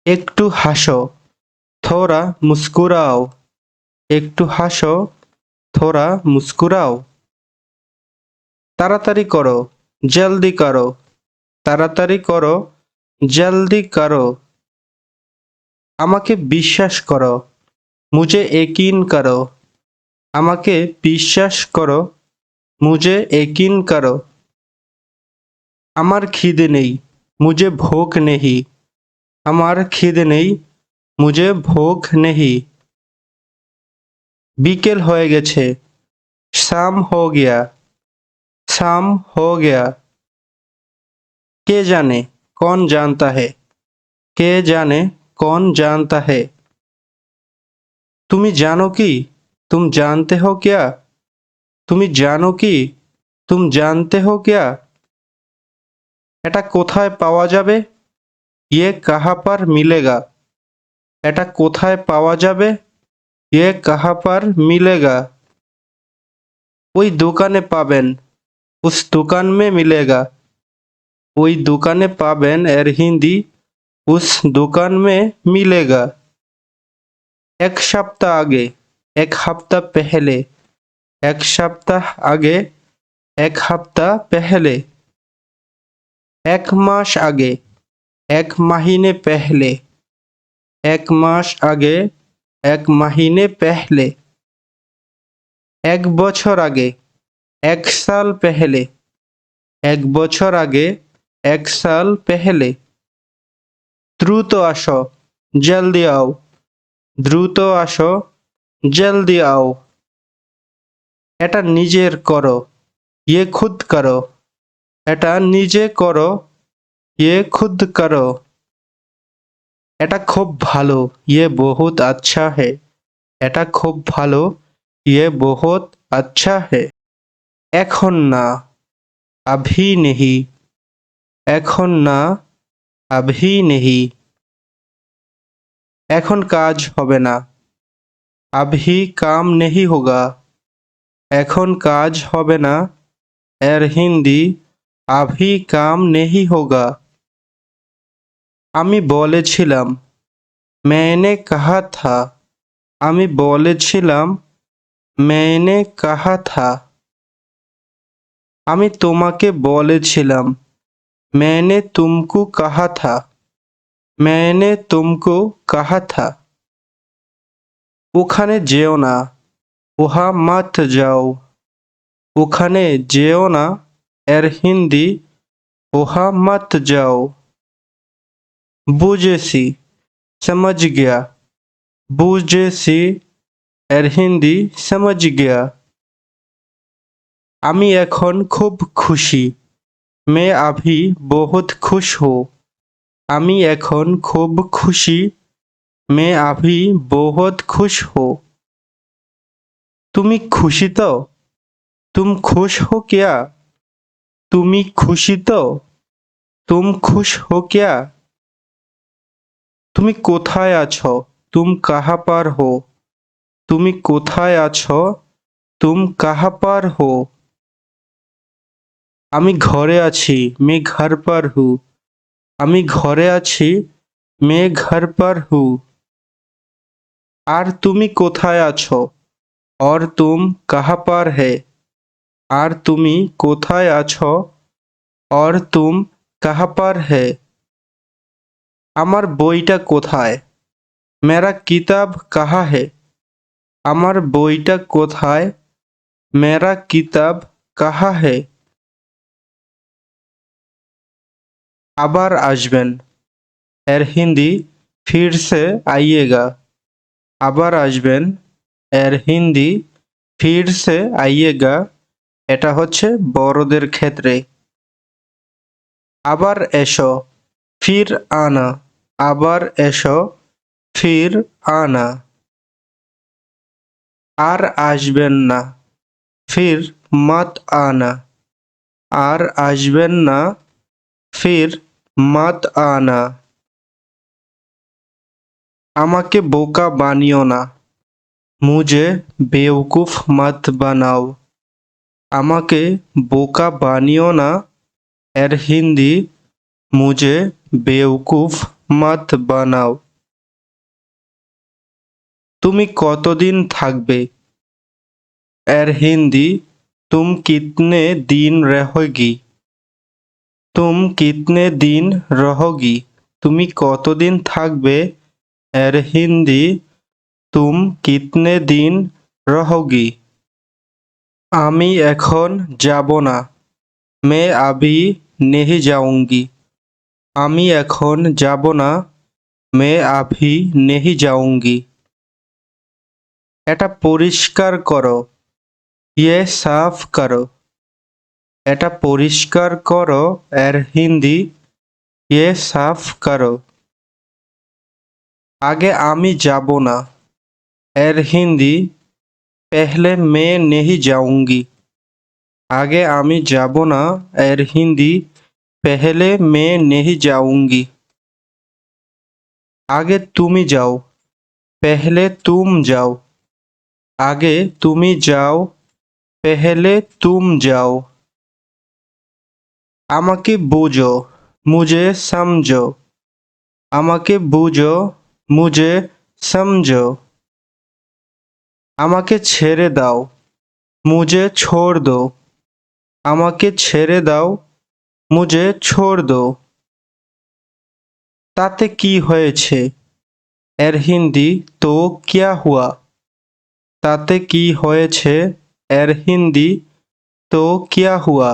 একটু হাসো, थोड़ा मुस्कुराओ। একটু হাসো, थोड़ा मुस्कुराओ। তাড়াতাড়ি করো, জলদি করো। তাড়াতাড়ি করো, জলদি করো। আমাকে বিশ্বাস করো, मुझे यकीन करो। আমাকে বিশ্বাস করো, मुझे यकीन करो। আমার খিদে নেই, मुझे भूख नहीं। আমার খিদে নেই, मुझे भूख नहीं। বিকেল হয়ে গেছে, शाम हो गया। शाम हो गया। কে জানে, कौन जानता है। কে জানে, कौन जानता है। তুমি জানো কি, तुम जानते हो क्या। তুমি জানো কি, तुम जानते हो क्या। এটা কোথায় পাওয়া যাবে, ये कहाँ पर मिलेगा। এটা কোথায় পাওয়া যাবে, ये कहाँ पर मिलेगा। ওই দোকানে পাবেন, उस दुकान में मिलेगा। ওই দোকানে পাবেন এর হিন্দি उस दुकान में मिलेगा। এক সপ্তাহ আগে, এক সপ্তাহ पहले। এক সপ্তাহ আগে, এক সপ্তাহ पहले। এক মাস আগে, এক महीने पहले। এক মাস আগে, এক महीने पहले। এক বছর আগে, এক साल पहले। এক বছর আগে, এক साल पहले। দ্রুত আসো, জলদি आओ। দ্রুত আসো, জলদি आओ। এটা নিজের করো, ये खुद करो। এটা নিজে করো, ये खुद करो। এটা খুব ভালো, ये बहुत अच्छा है। এটা খুব ভালো, ये बहुत अच्छा है। এখন না, अभी नहीं। এখন না, अभी नहीं। এখন কাজ হবে না, अभी काम नहीं होगा। এখন কাজ হবে না, এর হিন্দি अभी काम नहीं होगा। আমি বলেছিলাম, मैंने कहा था। আমি বলেছিলাম, मैंने कहा था। আমি তোমাকে বলেছিলাম, मैंने तुमको कहा था। मैंने तुमको कहा था। ওখানে যেও না, वहाँ मत जाओ। ওখানে যেও না, এর হিন্দি वहाँ मत जाओ। বুঝেছি, समझ गया। বুঝেছি, এর হিন্দি समझ गया। আমি এখন খুব খুশি, मैं अभी बहुत खुश हूँ। আমি এখন খুব খুশি, मैं अभी बहुत खुश हूँ। তুমি খুশি তো, तुम खुश हो क्या। তুমি খুশি তো, तुम खुश हो क्या। তুমি কোথায় আছো, तुम कहाँ पर हो। তুমি কোথায় আছো, तुम कहाँ पर हो। আমি ঘরে আছি, मैं घर पर हूँ। আমি ঘরে আছি, मैं घर पर हूँ। আর তুমি কোথায় আছো, और तुम कहाँ पर है। আর তুমি কোথায় আছো, और तुम कहाँ पर है। আমার বইটা কোথায়, मेरा किताब कहाँ है। আমার বইটা কোথায়, मेरा किताब कहाँ है। আবার আসবেন, এর হিন্দি फिर से आइएगा। আবার আসবেন, এর হিন্দি फिर से आइएगा। এটা হচ্ছে বড়দের ক্ষেত্রে। আবার এসো, फिर आना। আবার এসো, फिर आना। আর আসবেন না, फिर मत आना। আর আসবেন না, फिर मत आना। আমাকে বোকা বানিও না, मुझे बेवकूफ मत बनाओ। আমাকে বোকা বানিও না, এর হিন্দি मुझे बेवकूफ मत बनाओ। তুমি কতদিন থাকবে? এর হিন্দি तुम कितने दिन रहोगी। तुम कितने दिन रहोगी। তুমি কতদিন থাকবে? এর হিন্দি तुम कितने दिन रहोगी। আমি এখন যাব না। मैं अभी नहीं जाऊंगी। আমি এখন যাব না। मैं अभी नहीं जाऊंगी। এটা পরিষ্কার করো। ये साफ करो। এটা পরিষ্কার করো এর হিন্দি ये साफ करो। আগে আমি যাব না এর হিন্দি पहले मैं नहीं जाऊंगी। आगे আমি যাব না এর হিন্দি पहले मैं नहीं जाऊंगी। आगे তুমি যাও पहले तुम जाओ। आगे তুমি যাও पहले तुम जाओ। আমাকে বোঝো मुझे समझो। আমাকে বোঝো मुझे समझो। আমাকে ছেড়ে দাও मुझे छोड़ दो। আমাকে ছেড়ে দাও मुझे छोड़ दो। তাতে কি হয়েছে এর হিন্দি তো क्या हुआ। তাতে কি হয়েছে এর হিন্দি तो क्या हुआ।